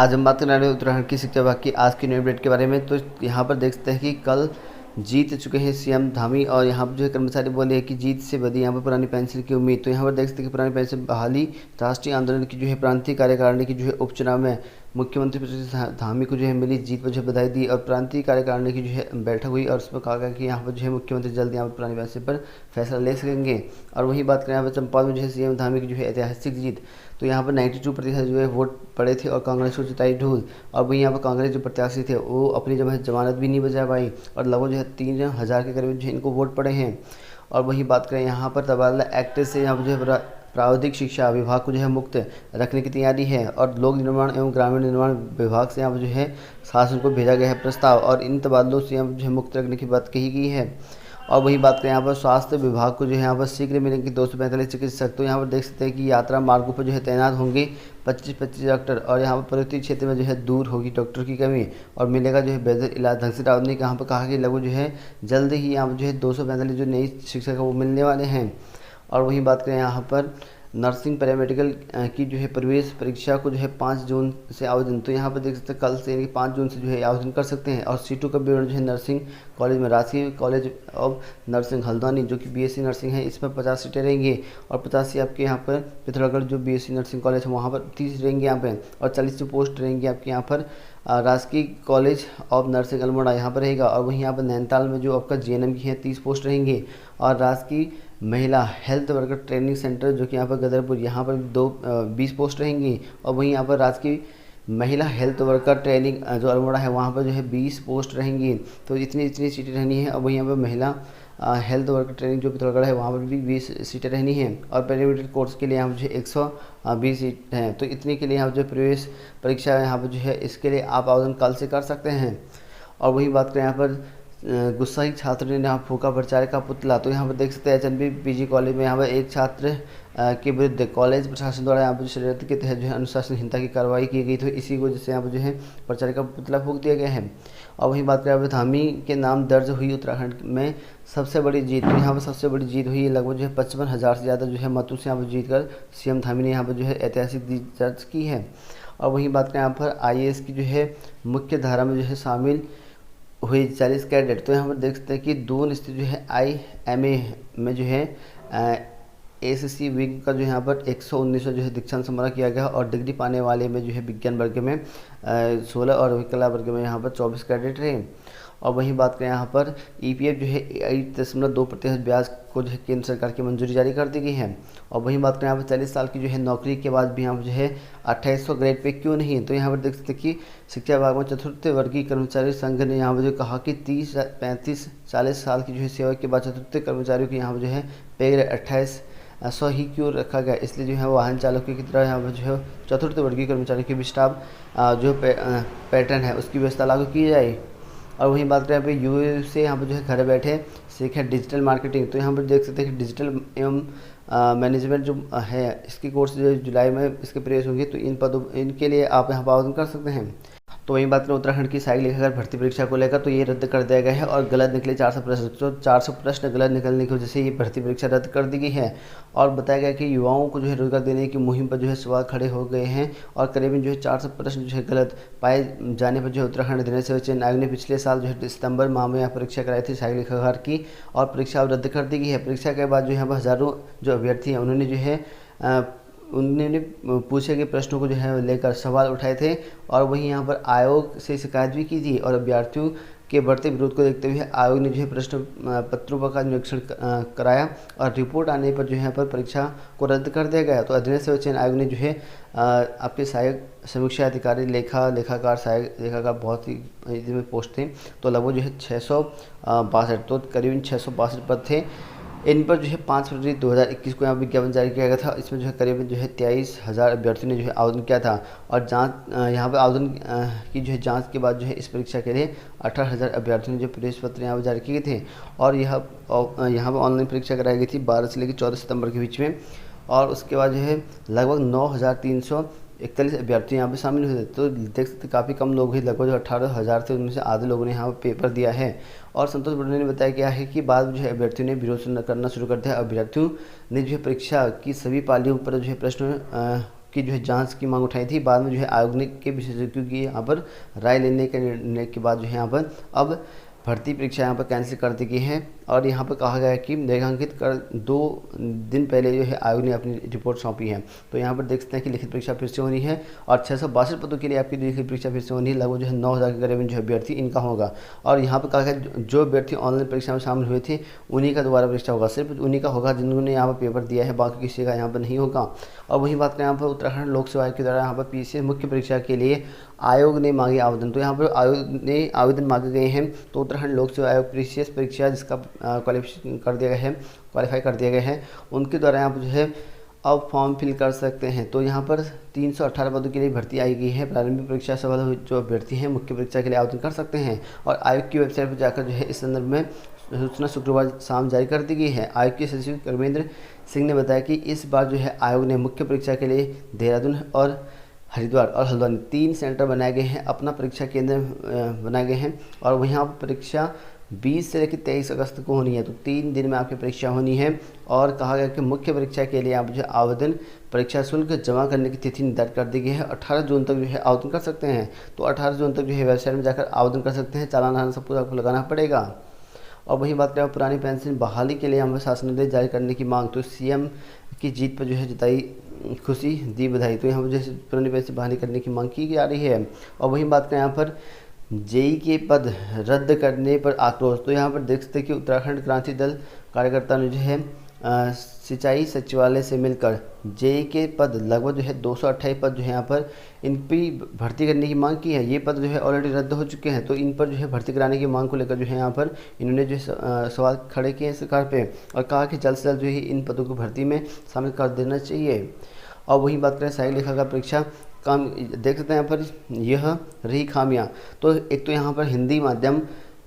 आज हम बात करने वाले हैं उत्तराखंड की शिक्षा विभाग की आज की न्यू अपडेट के बारे में। तो यहाँ पर देख सकते हैं कि कल जीत चुके हैं सीएम धामी, और यहाँ पर जो है कर्मचारी बोले हैं कि जीत से बढ़ी यहाँ पर पुरानी पेंशन की उम्मीद। तो यहाँ पर देख सकते हैं कि पुरानी पेंशन बहाली राष्ट्रीय आंदोलन की जो है प्रांतीय कार्यकारिणी की जो है उपचुनाव में मुख्यमंत्री प्रशिद धामी को जो है मिली जीत पर जो है बधाई दी, और प्रांतीय कार्यकारिणी की जो है बैठक हुई और उसमें कहा गया कि यहाँ पर जो है मुख्यमंत्री जल्द यहाँ पर पुरानी पेंशन पर फैसला ले सकेंगे। और वही बात करें यहाँ पर चंपावत में जो है सीएम धामी की जो है ऐतिहासिक जीत, तो यहाँ पर 92% जो है वोट पड़े थे और कांग्रेस को जिताई ढूल। और वहीं यहाँ पर कांग्रेस जो प्रत्याशी थे वो अपनी जमानत भी नहीं बचा पाई, और लगभग जो है 3000 के करीब जो है इनको वोट पड़े हैं। और वही बात करें यहाँ पर तबादला एक्ट से यहाँ पर जो है प्रावधिक शिक्षा विभाग को जो है मुक्त रखने की तैयारी है, और लोक निर्माण एवं ग्रामीण निर्माण विभाग से यहाँ पर जो है शासन को भेजा गया है प्रस्ताव, और इन तबादलों से यहाँ पर जो है मुक्त रखने की बात कही गई है। और वही बात करें यहाँ पर स्वास्थ्य विभाग को जो है यहाँ पर शीघ्र मिलेंगे 245 चिकित्सक। तो यहाँ पर देख सकते हैं कि यात्रा मार्गों पर जो है तैनात होंगे 25-25 डॉक्टर, और यहाँ पर पर्वतीय क्षेत्र में जो है दूर होगी डॉक्टर की कमी और मिलेगा जो है बेहतर इलाज। धनसिंह रावत ने यहाँ पर कहा कि लगभग जो है जल्द ही यहाँ पर जो है 245 जो नई शिक्षक है वो मिलने वाले हैं। और वही बात करें यहाँ पर नर्सिंग पैरामेडिकल की जो है प्रवेश परीक्षा को जो है 5 जून से आवेदन, तो यहाँ पर देख सकते हैं कल से यानी 5 जून से जो है आवेदन कर सकते हैं। और सीटों का विवरण जो है नर्सिंग कॉलेज में राजकीय कॉलेज ऑफ नर्सिंग हल्द्वानी जो कि बीएससी नर्सिंग है, इस पर 50 सीटें रहेंगी, और 50 आपके यहाँ पर पिथौरागढ़ जो बीएससी नर्सिंग कॉलेज है वहाँ पर 30 रहेंगी यहाँ पे, और 40 जो पोस्ट रहेंगी आपके यहाँ पर राजकीय कॉलेज ऑफ नर्सिंग अल्मोड़ा यहाँ पर रहेगा। और वहीं यहाँ पर नैनीताल में जो आपका जीएनएम की है 30 पोस्ट रहेंगी, और राजकीय महिला हेल्थ वर्कर ट्रेनिंग सेंटर जो कि यहाँ पर गदरपुर यहाँ पर 20 पोस्ट रहेंगी, और वहीं यहाँ पर राजकीय महिला हेल्थ वर्कर ट्रेनिंग जो अल्मोड़ा है वहाँ पर जो है 20 पोस्ट रहेंगी। तो इतनी सीटें रहनी है। और वहीं यहाँ पर महिला हेल्थ वर्कर ट्रेनिंग जो पिथौरागढ़ है वहाँ पर भी 20 सीटें रहनी है, और पैरामेडिकल कोर्स के लिए यहाँ पर जो 120 सीट हैं। तो इतने के लिए यहाँ जो प्रवेश परीक्षा है यहाँ पर जो है इसके लिए आप आवेदन कल से कर सकते हैं। और वही बात करें यहाँ पर गुस्साई छात्र ने यहाँ फूका प्रचार का पुतला, तो यहाँ पर देख सकते हैं एचएनबी पीजी कॉलेज में यहाँ पर एक छात्र के विरुद्ध कॉलेज प्रशासन द्वारा यहाँ पर शरीयत के तहत जो है अनुशासनहीनता की कार्रवाई की गई। तो इसी को जैसे यहाँ पर जो है प्रचार का पुतला फूक दिया गया है। और वहीं बात करें धामी के नाम दर्ज हुई उत्तराखंड में सबसे बड़ी जीत, तो यहाँ पर सबसे बड़ी जीत हुई लगभग जो है 55,000 से ज़्यादा जो है मतों से यहाँ पर जीत कर सीएम धामी ने यहाँ पर जो है ऐतिहासिक जीत दर्ज की है। और वहीं बात करें यहाँ पर आईएएस की जो है मुख्य धारा में जो है शामिल हुई 40 कैडेट, तो यहाँ पर देख सकते हैं कि दून स्थित जो है IMA में जो है ACC विंग का जो यहाँ पर 119 जो है दीक्षांत समारोह किया गया, और डिग्री पाने वाले में जो है विज्ञान वर्ग में 16 और कला वर्ग में यहाँ पर 24 कैडेट रहे। और वहीं बात करें यहाँ पर EPF जो है 8.2% ब्याज को जो है केंद्र सरकार की मंजूरी जारी कर दी गई है। और वहीं बात करें यहाँ पर 40 साल की जो है नौकरी के बाद भी यहाँ पर जो है 2800 ग्रेड पे क्यों नहीं, तो यहाँ पर देख सकते हैं कि शिक्षा विभाग में चतुर्थ वर्गीय कर्मचारी संघ ने यहाँ पर जो कहा कि 30-35-40 साल की जो है सेवा के बाद चतुर्थ कर्मचारियों की यहाँ पर जो है पे ग्रेड 2800 ही क्यों रखा गया। इसलिए जो है वाहन चालकों की तरह यहाँ पर जो है चतुर्थ वर्गीय कर्मचारियों की भी स्टाफ जो पैटर्न है उसकी व्यवस्था लागू की जाए। और वहीं बात करें यहाँ पे यू से यहाँ पर जो है घर बैठे सीखें डिजिटल मार्केटिंग, तो यहाँ पर देख सकते हैं कि डिजिटल एवं मैनेजमेंट जो है इसकी कोर्स जो जुलाई में इसके प्रवेश होंगे, तो इनके लिए आप यहाँ पर आवेदन कर सकते हैं। तो वहीं बात करें उत्तराखंड की सहायक लेखाकार भर्ती परीक्षा को लेकर, तो ये रद्द कर दिया गया है और गलत निकले 400 प्रश्न, तो 400 प्रश्न गलत निकलने की वजह से ये भर्ती परीक्षा रद्द कर दी गई है। और बताया गया कि युवाओं को जो है रोजगार देने की मुहिम पर जो है सवाल खड़े हो गए हैं, और करीबन जो है 400 प्रश्न जो है गलत पाए जाने पर जो है उत्तराखंड अधिनियम सेवा चयन आयोग ने पिछले साल जो है सितंबर माह में यहाँ परीक्षा कराई थी सहायक लेखाकार की, और परीक्षा अब रद्द कर दी गई है। परीक्षा के बाद जो यहाँ पर हज़ारों जो अभ्यर्थी हैं उन्होंने जो है उन्होंने पूछे गए प्रश्नों को जो है लेकर सवाल उठाए थे, और वहीं यहाँ पर आयोग से शिकायत भी की थी। और अभ्यर्थियों के बढ़ते विरोध को देखते हुए आयोग ने जो है प्रश्न पत्रों का निरीक्षण कराया, और रिपोर्ट आने पर जो है पर परीक्षा को रद्द कर दिया गया। तो अधिनियम सेवा चयन आयोग ने जो है आपके सहायक समीक्षा अधिकारी लेखाकार सहायक लेखाकार बहुत ही इसमें पोस्ट थे, तो लगभग जो है 662, तो करीबन 662 पद थे। इन पर जो है 5 फरवरी 2021 को यहाँ विज्ञापन जारी किया गया था। इसमें जो है करीबन जो है 23,000 अभ्यर्थियों ने जो है आवेदन किया था, और यहाँ पर आवेदन की जो है जांच के बाद जो है इस परीक्षा के लिए 18,000 अभ्यर्थियों ने जो प्रवेश पत्र यहाँ पर जारी किए थे। और यहाँ पर ऑनलाइन परीक्षा कराई गई थी 12 से लेकर 14 सितंबर के बीच में, और उसके बाद जो है लगभग 9,341 अभ्यर्थी यहाँ पे शामिल हुए। तो देख सकते काफ़ी कम लोग ही, लगभग 18,000 से उनमें से आधे लोगों ने यहाँ पेपर दिया है। और संतोष बड़े ने बताया गया है कि बाद में जो है अभ्यर्थियों ने विरोध करना शुरू कर दिया। अभ्यर्थियों ने जो है परीक्षा की सभी पालियों पर जो है प्रश्न की जो है जांच की मांग उठाई थी। बाद में जो है आयोग ने के विशेषज्ञों की यहाँ पर राय लेने के निर्णय के बाद जो है यहाँ पर अब भर्ती परीक्षा यहाँ पर कैंसिल कर दी गई है। और यहाँ पर कहा गया है कि रेखांकित कर 2 दिन पहले जो है आयोग ने अपनी रिपोर्ट सौंपी है। तो यहाँ पर देख सकते हैं कि लिखित परीक्षा फिर से होनी है और 662 पदों के लिए आपकी लिखित परीक्षा फिर से होनी है। लगभग जो है 9000 के करीब जो अभ्यर्थी इनका होगा। और यहाँ पर कहा गया जो अभ्यर्थी ऑनलाइन परीक्षा में शामिल हुए थे उन्हीं का दोबारा परीक्षा होगा, सिर्फ उन्हीं का होगा जिन्होंने यहाँ पर पेपर दिया है, बाकी किसी का यहाँ पर नहीं होगा। और वही बात करें यहाँ पर उत्तराखंड लोक सेवा आयोग के द्वारा यहाँ पर पीसीएस मुख्य परीक्षा के लिए आयोग ने मांगे आवेदन। तो यहाँ पर आयोग ने आवेदन मांगे गए हैं। तो उत्तराखंड लोक सेवा आयोग पीसीएस परीक्षा जिसका क्वालिफिकेशन कर दिया गया है, क्वालिफाई कर दिया गया है, उनके द्वारा यहाँ पर जो है अब फॉर्म फिल कर सकते हैं। तो यहाँ पर 318 पदों के लिए भर्ती आई गई है। प्रारंभिक परीक्षा सफल जो अभ्यर्थी हैं मुख्य परीक्षा के लिए आवेदन कर सकते हैं। और आयोग की वेबसाइट पर जाकर जो है इस संदर्भ में सूचना शुक्रवार शाम जारी कर दी गई है। आयोग के सचिव कर्मेंद्र सिंह ने बताया कि इस बार जो है आयोग ने मुख्य परीक्षा के लिए देहरादून और हरिद्वार और हल्द्वानी 3 सेंटर बनाए गए हैं, अपना परीक्षा केंद्र बनाए गए हैं। और वहाँ पर परीक्षा 20 से लेकर 23 अगस्त को होनी है। तो 3 दिन में आपकी परीक्षा होनी है। और कहा गया कि मुख्य परीक्षा के लिए आप जो आवेदन परीक्षा शुल्क जमा करने की तिथि निर्धारित कर दी गई है। 18 जून तक जो है आवेदन कर सकते हैं। तो 18 जून तक जो है वेबसाइट में जाकर आवेदन कर सकते हैं। चालान सब कुछ आपको लगाना पड़ेगा। और वहीं बात करें पुरानी पेंशन बहाली के लिए हमें शासनादेश जारी करने की मांग। तो सीएम की जीत पर जो है जताई खुशी, दी बधाई। तो यहाँ पर जो पुरानी पेंशन बहाली करने की मांग की जा रही है। और वहीं बात करें यहाँ पर जेई के पद रद्द करने पर आक्रोश। तो यहाँ पर देख सकते हैं कि उत्तराखंड क्रांति दल कार्यकर्ता ने जो है सिंचाई सचिवालय से मिलकर जेई के पद लगभग जो है 228 पद जो है यहाँ पर इन पर भर्ती करने की मांग की है। ये पद जो है ऑलरेडी रद्द हो चुके हैं। तो इन पर जो है भर्ती कराने की मांग को लेकर जो है यहाँ पर इन्होंने जो है सवाल खड़े किए हैं सरकार पे और कहा कि जल्द से जल्द जो है इन पदों को भर्ती में शामिल कर देना चाहिए। और वही बात करें सहायक लेखाकार परीक्षा काम, देख सकते हैं यहाँ पर यह रही खामियाँ। तो एक तो यहाँ पर हिंदी माध्यम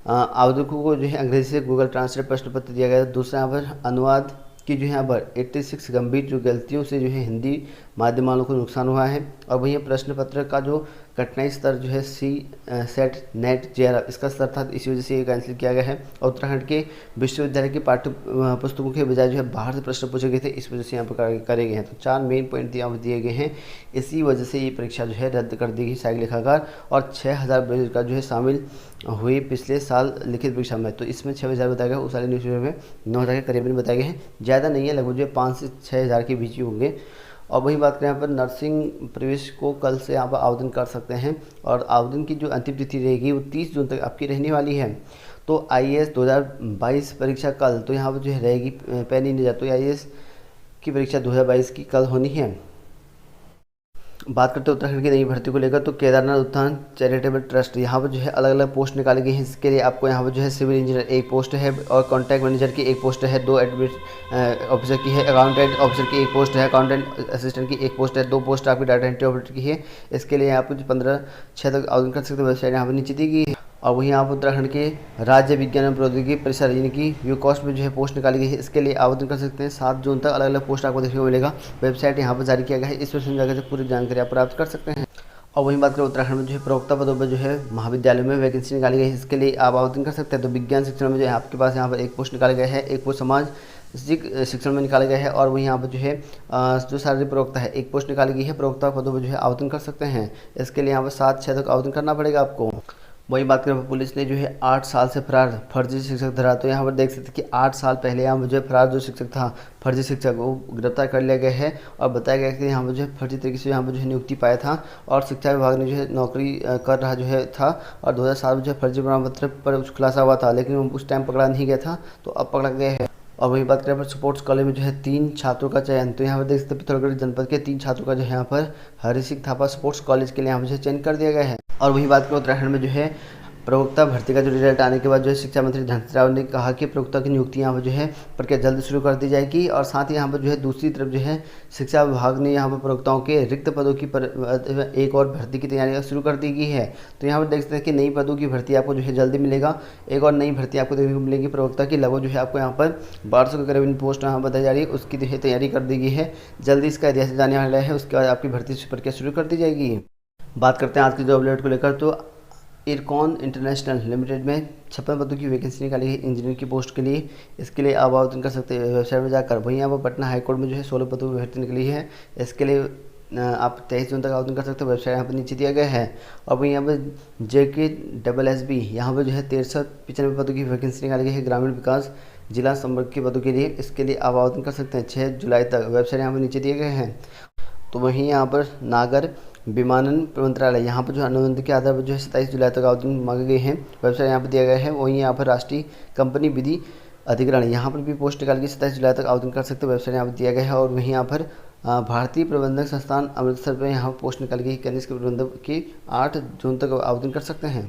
आवेदकों को जो है अंग्रेजी से गूगल ट्रांसलेट प्रश्न पत्र दिया गया। दूसरा यहाँ पर अनुवाद की जो है यहाँ पर 86 गंभीर जो गलतियों से जो है हिंदी माध्यम वालों को नुकसान हुआ है। और वहीं प्रश्न पत्र का जो कठिनाई स्तर जो है सेट नेट जेआरएफ इसका स्तर था, इसी वजह से ये कैंसिल किया गया है। और उत्तराखंड के विश्वविद्यालय के पाठ्य पुस्तकों के बजाय जो है बाहर से प्रश्न पूछे गए थे, इस वजह से यहाँ पर करे गए हैं। तो 4 मेन पॉइंट यहाँ पर दिए गए हैं। इसी वजह से ये परीक्षा जो है रद्द कर दी गई सहायक लेखाकार। और 6000 बेरोजगार जो है शामिल हुए पिछले साल लिखित परीक्षा में। तो इसमें 6000 बताया गया, उस वाले न्यूज़पेपर में 9000 के करीबन बताए गए हैं। ज़्यादा नहीं है, लगभग जो 5 से 6000 के बीच ही होंगे। और वही बात करें यहाँ पर नर्सिंग प्रवेश को कल से यहाँ पर आवेदन कर सकते हैं। और आवेदन की जो अंतिम तिथि रहेगी वो 30 जून तक आपकी रहने वाली है। तो आईएएस 2022 परीक्षा कल तो यहाँ पर जो है रहेगी पहली नहीं जाती। तो आईएएस की परीक्षा 2022 की कल होनी है। बात करते हैं उत्तराखंड की नई भर्ती को लेकर। तो केदारनाथ उत्थान चैरिटेबल ट्रस्ट यहाँ पर जो है अलग अलग पोस्ट निकाली गई हैं। इसके लिए आपको यहाँ पर जो है सिविल इंजीनियर एक पोस्ट है और कॉन्टैक्ट मैनेजर की एक पोस्ट है, 2 एडमिट ऑफिसर की है, अकाउंटेंट ऑफिसर की एक पोस्ट है, अकाउंटेंट असिस्टेंट की एक पोस्ट है, 2 पोस्ट आपकी डाटा एंट्री ऑपरेटर की है। इसके लिए आपको 15/6 तक आवेदन कर सकते हैं। वेबसाइट यहाँ पर नीचे दी गई है। और वहीं आप उत्तराखंड के राज्य विज्ञान एवं प्रौद्योगिकी परिषद यानी कि यूकॉस्ट में जो है पोस्ट निकाली गई है। इसके लिए आवेदन कर सकते हैं। 7 जून तक अलग अलग पोस्ट आपको देखने को मिलेगा। वेबसाइट यहाँ पर जारी किया गया है, इस पर जाकर पूरी जानकारी आप प्राप्त कर सकते हैं। और वहीं बात करें उत्तराखंड में जो है प्रवक्ता पदों पर जो है महाविद्यालय में वैकेंसी निकाली गई है। इसके लिए आप आवेदन कर सकते हैं। तो विज्ञान शिक्षण में जो है आपके पास यहाँ पर एक पोस्ट निकाला गया है, एक पोस्ट समाज शिक्षण में निकाला गया है। और वहीं यहाँ पर जो है जो शारीरिक प्रवक्ता है एक पोस्ट निकाली गई है। प्रवक्ता पदों पर जो है आवेदन कर सकते हैं। इसके लिए यहाँ पर 7/6 तक आवेदन करना पड़ेगा आपको। वही बात करें पुलिस ने जो है 8 साल से फरार फर्जी शिक्षक धरा। तो यहाँ पर देख सकते हैं कि 8 साल पहले यहाँ पर जो फरार जो शिक्षक था फर्जी शिक्षक वो गिरफ्तार कर लिया गया है। और बताया गया कि यहाँ पर जो है फर्जी तरीके से यहाँ पर जो है नियुक्ति पाया था और शिक्षा विभाग ने जो है नौकरी कर रहा जो है था। और 2007 में जो है फर्जी प्रमाण पत्र पर खुलासा हुआ था, लेकिन उस टाइम पकड़ा नहीं गया था, तो अब पकड़ा गया है। और वही बात करें पर स्पोर्ट्स कॉलेज में जो है 3 छात्रों का चयन। तो यहाँ पर देख सकते हैं पिथौरागढ़ जनपद के 3 छात्रों का जो है यहाँ पर हरि सिंह थापा स्पोर्ट्स कॉलेज के लिए यहाँ पर जो चयन कर दिया गया है। और वही बात करें उत्तराखंड में जो है प्रवक्ता भर्ती का जो रिजल्ट आने के बाद जो है शिक्षा मंत्री धनसिंह रावत ने कहा कि प्रवक्ता की नियुक्ति यहाँ पर जो है प्रक्रिया जल्द शुरू कर दी जाएगी। और साथ ही यहाँ पर जो है दूसरी तरफ जो है शिक्षा विभाग ने यहाँ पर प्रवक्ताओं के रिक्त पदों की एक और भर्ती की तैयारियाँ शुरू कर दी गई है। तो यहाँ पर देख सकते हैं कि नई पदों की भर्ती आपको जो है जल्दी मिलेगा। एक और नई भर्ती आपको देखने को मिलेगी प्रवक्ता की, लगभग जो है आपको यहाँ पर 1200 के करीब पोस्ट यहाँ बताई जा रही है, उसकी जो है तैयारी कर दी गई है। जल्दी इसका इतिहास जाने वाला है, उसके बाद आपकी भर्ती प्रक्रिया शुरू कर दी जाएगी। बात करते हैं आज की जॉब अपडेट को लेकर। तो इरकॉन इंटरनेशनल लिमिटेड में 56 पदों की वैकेंसी निकाली है इंजीनियर की पोस्ट के लिए। इसके लिए आप आवेदन कर सकते हैं वेबसाइट में जाकर। वहीं यहाँ पर पटना हाईकोर्ट में जो है 16 पदों की भर्ती निकली है। इसके लिए आप 23 जून तक आवेदन कर सकते हो। वेबसाइट यहाँ पर नीचे दिया गया है। और वहीं यहाँ पर JKSSB यहाँ पर जो है 1395 पदों की वैकेंसी निकाली गई है ग्रामीण विकास जिला संपर्क के पदों के लिए। इसके लिए आप आवेदन कर सकते हैं 6 जुलाई तक। वेबसाइट यहाँ पर नीचे दिए गए हैं। तो वहीं यहाँ पर नागर विमानन मंत्रालय यहाँ पर जो अनुबंध के आधार पर जो है 27 जुलाई तक आवेदन मांगे गए हैं। वेबसाइट यहाँ पर दिया गया है। वहीं यहाँ पर राष्ट्रीय कंपनी विधि अधिग्रहण यहाँ पर भी पोस्ट निकाल के 27 जुलाई तक आवेदन कर सकते हो। वेबसाइट यहाँ पर दिया गया है। और वहीं यहाँ पर भारतीय प्रबंधक संस्थान अमृतसर पर यहाँ पोस्ट निकाल गई कनिष्ठ प्रबंधक की 8 जून तक आवेदन कर सकते हैं।